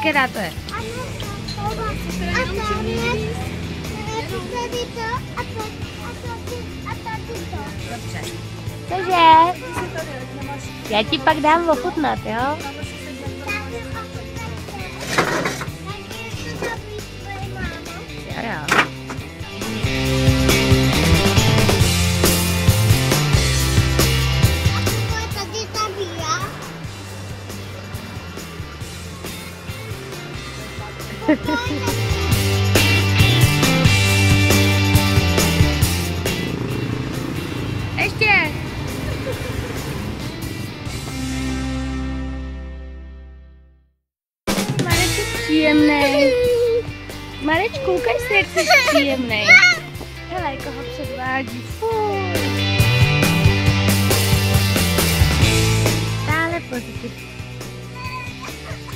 která to je? Dobře. Takže já ti pak dám ochutnat, jo? Jo. Ještě! Mareček příjemnej. Marečku, ukaž se, jak jsi příjemnej. Hele, jako ho předvádí. Stále pozitiv.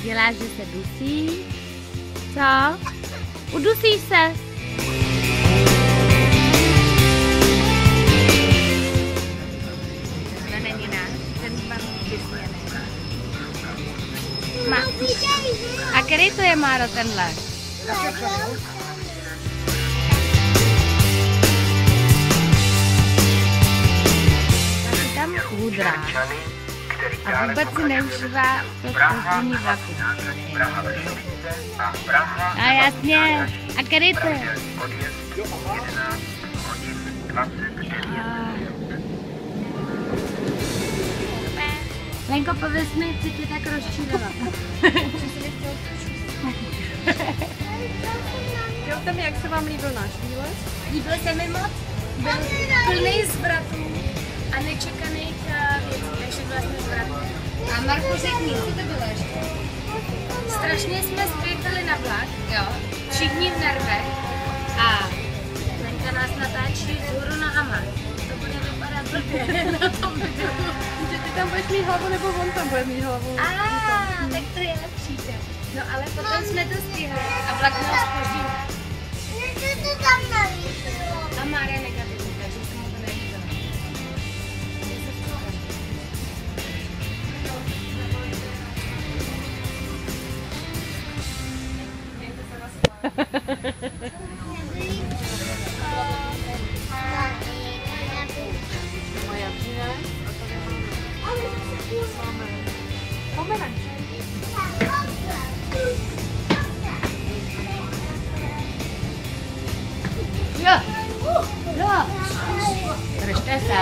Děláš, že se dusí. Co? Udusí se. To není náš, ten pan vysměný. A který to je, Máro, tenhle? Taky tam hudrá. A vůbec si neužívá to spoždění vlaku. A jasně. A který to je? Lenko, pověz mi, co tě tak rozčílila. Jo, tam jak se vám líbil náš výlet? Líbil se mi moc. Byl plný zvratů a nečekaných věcí, takže vlastně zvratů. A Marku, řekni, co to bylo ještě? Strašně jsme spěchali na vlak, jo, všichni v nervech a Lenka nás natáčí vzhůru nohama. To bude vypadat blbě na tom videu. Že ty tam budeš mít hlavu, nebo on tam bude mít hlavu? Tak to je lepší. No ale potom jsme to stihli a vlak měl zpoždění. A Mária negativní, takže se mu to nelíbilo. Jo. Držte se.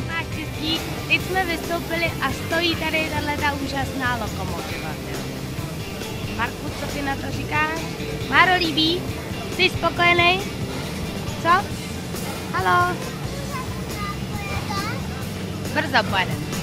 Tak čistí. Teď jsme vystoupili a stojí tady ta úžasná lokomotiva. Marku, co ty na to říkáš? Máro, líbí? Jsi spokojený? Co? Haló? Brzo pojedeme.